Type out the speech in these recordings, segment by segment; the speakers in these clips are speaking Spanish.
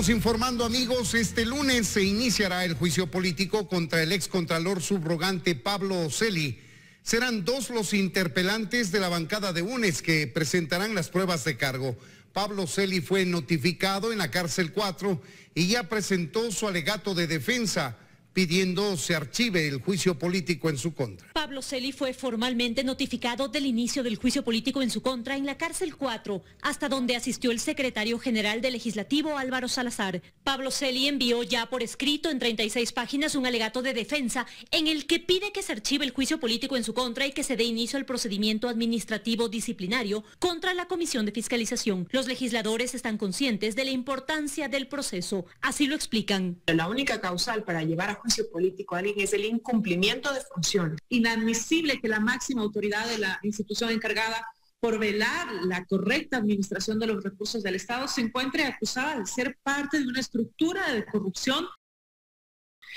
Seguimos informando, amigos. Este lunes se iniciará el juicio político contra el excontralor subrogante Pablo Celi. Serán dos los interpelantes de la bancada de UNES que presentarán las pruebas de cargo. Pablo Celi fue notificado en la cárcel 4 y ya presentó su alegato de defensa, pidiendo se archive el juicio político en su contra. Pablo Celi fue formalmente notificado del inicio del juicio político en su contra en la cárcel 4, hasta donde asistió el secretario general del Legislativo, Álvaro Salazar. Pablo Celi envió ya por escrito en 36 páginas un alegato de defensa en el que pide que se archive el juicio político en su contra y que se dé inicio al procedimiento administrativo disciplinario contra la Comisión de Fiscalización. Los legisladores están conscientes de la importancia del proceso, así lo explican. La única causal para llevar a juicio político a alguien es el incumplimiento de funciones. Inadmisible que la máxima autoridad de la institución encargada por velar la correcta administración de los recursos del Estado se encuentre acusada de ser parte de una estructura de corrupción.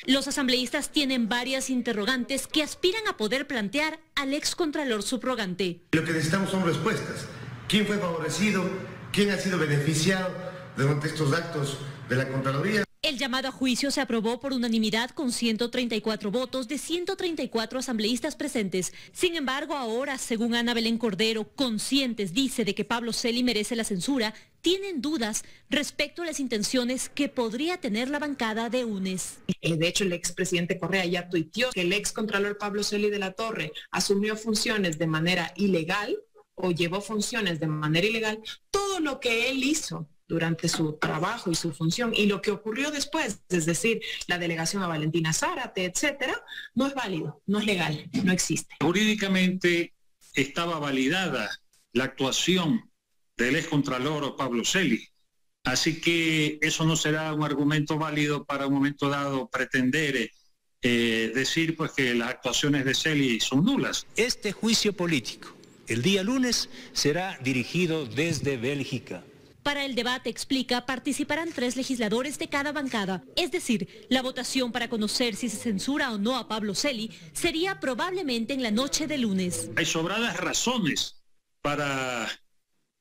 Los asambleístas tienen varias interrogantes que aspiran a poder plantear al excontralor subrogante. Lo que necesitamos son respuestas. ¿Quién fue favorecido? ¿Quién ha sido beneficiado durante estos actos de la Contraloría? El llamado a juicio se aprobó por unanimidad con 134 votos de 134 asambleístas presentes. Sin embargo, ahora, según Ana Belén Cordero, conscientes, dice, de que Pablo Celi merece la censura, tienen dudas respecto a las intenciones que podría tener la bancada de UNES. De hecho, el expresidente Correa ya tuiteó que el excontralor Pablo Celi de la Torre asumió funciones de manera ilegal o llevó funciones de manera ilegal. Todo lo que él hizo durante su trabajo y su función y lo que ocurrió después, es decir, la delegación a Valentina Zárate, etcétera, no es válido, no es legal, no existe. Jurídicamente estaba validada la actuación del excontralor Pablo Celi, así que eso no será un argumento válido para un momento dado pretender decir pues que las actuaciones de Celi son nulas. Este juicio político, el día lunes, será dirigido desde Bélgica. Para el debate, explica, participarán 3 legisladores de cada bancada. Es decir, la votación para conocer si se censura o no a Pablo Celi sería probablemente en la noche de lunes. Hay sobradas razones para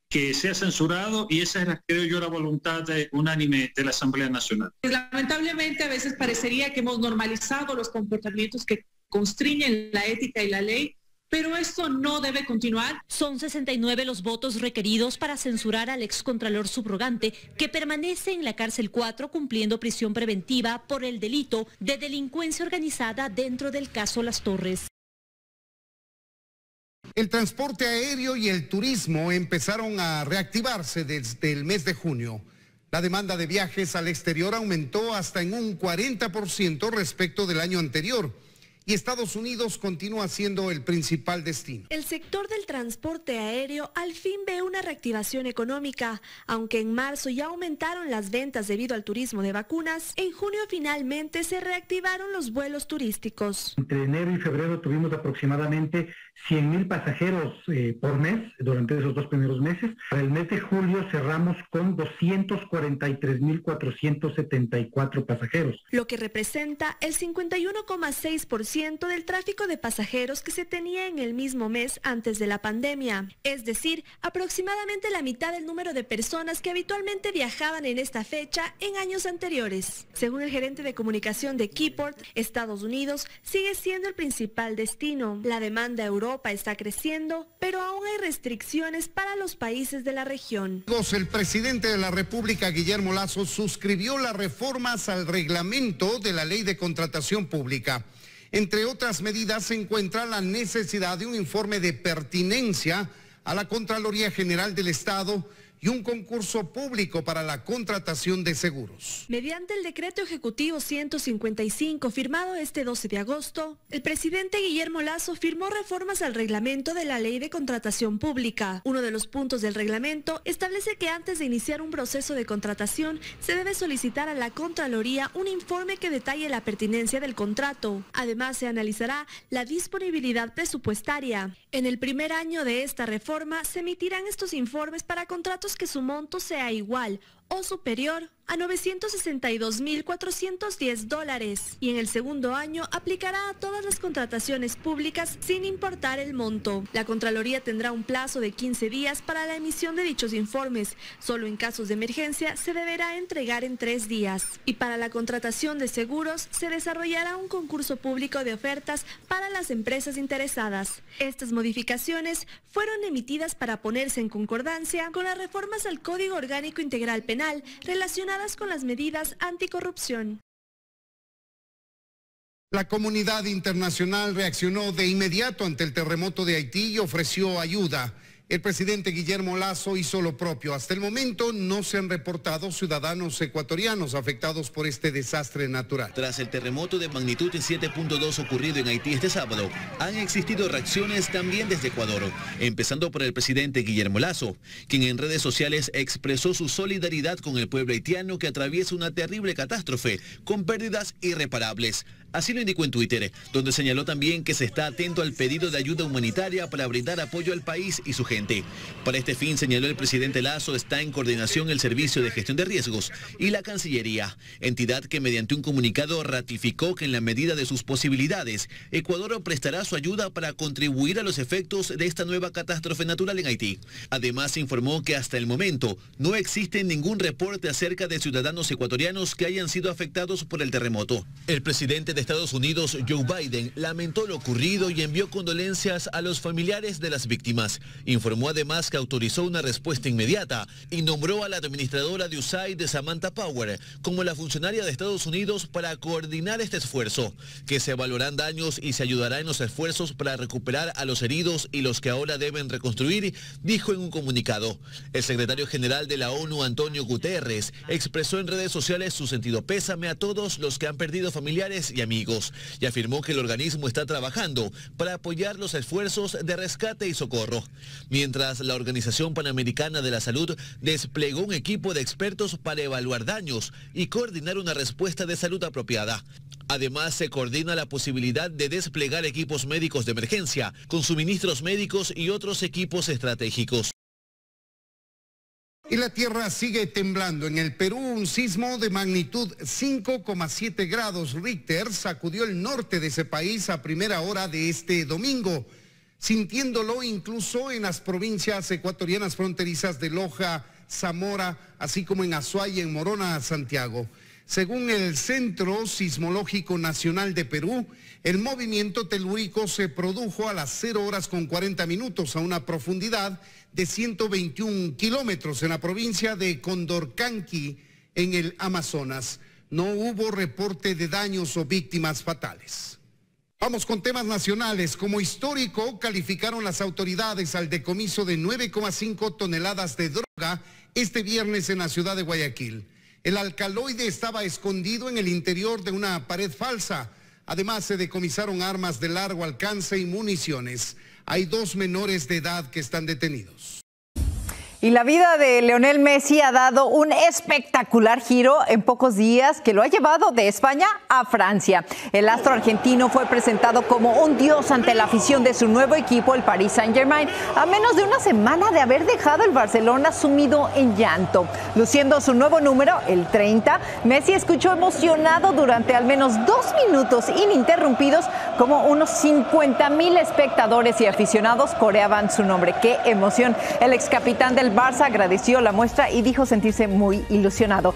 que sea censurado y esa es, creo yo, la voluntad unánime de la Asamblea Nacional. Lamentablemente, a veces parecería que hemos normalizado los comportamientos que constriñen la ética y la ley, pero esto no debe continuar. Son 69 los votos requeridos para censurar al excontralor subrogante, que permanece en la cárcel 4 cumpliendo prisión preventiva por el delito de delincuencia organizada dentro del caso Las Torres. El transporte aéreo y el turismo empezaron a reactivarse desde el mes de junio. La demanda de viajes al exterior aumentó hasta en un 40% respecto del año anterior. Y Estados Unidos continúa siendo el principal destino. El sector del transporte aéreo al fin ve una reactivación económica. Aunque en marzo ya aumentaron las ventas debido al turismo de vacunas, en junio finalmente se reactivaron los vuelos turísticos. Entre enero y febrero tuvimos aproximadamente 100,000 pasajeros por mes durante esos 2 primeros meses. Para el mes de julio cerramos con 243,474 pasajeros. Lo que representa el 51,6% del tráfico de pasajeros que se tenía en el mismo mes antes de la pandemia. Es decir, aproximadamente la mitad del número de personas que habitualmente viajaban en esta fecha en años anteriores. Según el gerente de comunicación de Keyport, Estados Unidos sigue siendo el principal destino. La demanda a Europa está creciendo, pero aún hay restricciones para los países de la región. El presidente de la República, Guillermo Lasso, suscribió las reformas al reglamento de la Ley de Contratación Pública. Entre otras medidas se encuentra la necesidad de un informe de pertinencia a la Contraloría General del Estado y un concurso público para la contratación de seguros. Mediante el decreto ejecutivo 155 firmado este 12 de agosto, el presidente Guillermo Lasso firmó reformas al reglamento de la Ley de Contratación Pública. Uno de los puntos del reglamento establece que antes de iniciar un proceso de contratación se debe solicitar a la Contraloría un informe que detalle la pertinencia del contrato. Además, se analizará la disponibilidad presupuestaria. En el primer año de esta reforma se emitirán estos informes para contratos que su monto sea igual o superior a $962,410 y en el segundo año aplicará a todas las contrataciones públicas sin importar el monto. La Contraloría tendrá un plazo de 15 días para la emisión de dichos informes. Solo en casos de emergencia se deberá entregar en 3 días. Y para la contratación de seguros se desarrollará un concurso público de ofertas para las empresas interesadas. Estas modificaciones fueron emitidas para ponerse en concordancia con las reformas al Código Orgánico Integral Penal relacionadas con las medidas anticorrupción. La comunidad internacional reaccionó de inmediato ante el terremoto de Haití y ofreció ayuda. El presidente Guillermo Lasso hizo lo propio. Hasta el momento no se han reportado ciudadanos ecuatorianos afectados por este desastre natural. Tras el terremoto de magnitud 7.2 ocurrido en Haití este sábado, han existido reacciones también desde Ecuador, empezando por el presidente Guillermo Lasso, quien en redes sociales expresó su solidaridad con el pueblo haitiano que atraviesa una terrible catástrofe con pérdidas irreparables. Así lo indicó en Twitter, donde señaló también que se está atento al pedido de ayuda humanitaria para brindar apoyo al país y su gente. Para este fin, señaló el presidente Lasso, está en coordinación el Servicio de Gestión de Riesgos y la Cancillería, entidad que mediante un comunicado ratificó que en la medida de sus posibilidades, Ecuador prestará su ayuda para contribuir a los efectos de esta nueva catástrofe natural en Haití. Además, informó que hasta el momento no existe ningún reporte acerca de ciudadanos ecuatorianos que hayan sido afectados por el terremoto. El presidente de Estados Unidos, Joe Biden, lamentó lo ocurrido y envió condolencias a los familiares de las víctimas. Informó además que autorizó una respuesta inmediata y nombró a la administradora de USAID, Samantha Power, como la funcionaria de Estados Unidos para coordinar este esfuerzo, que se evaluarán daños y se ayudará en los esfuerzos para recuperar a los heridos y los que ahora deben reconstruir, dijo en un comunicado. El secretario general de la ONU, Antonio Guterres, expresó en redes sociales su sentido pésame a todos los que han perdido familiares y amigos, y afirmó que el organismo está trabajando para apoyar los esfuerzos de rescate y socorro. Mientras la Organización Panamericana de la Salud desplegó un equipo de expertos para evaluar daños y coordinar una respuesta de salud apropiada. Además, se coordina la posibilidad de desplegar equipos médicos de emergencia, con suministros médicos y otros equipos estratégicos. Y la tierra sigue temblando. En el Perú, un sismo de magnitud 5,7 grados Richter sacudió el norte de ese país a primera hora de este domingo, sintiéndolo incluso en las provincias ecuatorianas fronterizas de Loja, Zamora, así como en Azuay y en Morona, Santiago. Según el Centro Sismológico Nacional de Perú, el movimiento telúrico se produjo a las 0:40 a una profundidad de 121 kilómetros en la provincia de Condorcanqui, en el Amazonas. No hubo reporte de daños o víctimas fatales. Vamos con temas nacionales. Como histórico, calificaron las autoridades al decomiso de 9,5 toneladas de droga este viernes en la ciudad de Guayaquil. El alcaloide estaba escondido en el interior de una pared falsa. Además, se decomisaron armas de largo alcance y municiones. Hay 2 menores de edad que están detenidos. Y la vida de Lionel Messi ha dado un espectacular giro en pocos días que lo ha llevado de España a Francia. El astro argentino fue presentado como un dios ante la afición de su nuevo equipo, el Paris Saint-Germain, a menos de una semana de haber dejado el Barcelona sumido en llanto. Luciendo su nuevo número, el 30, Messi escuchó emocionado durante al menos 2 minutos ininterrumpidos como unos 50,000 espectadores y aficionados coreaban su nombre. ¡Qué emoción! El excapitán del Barça agradeció la muestra y dijo sentirse muy ilusionado.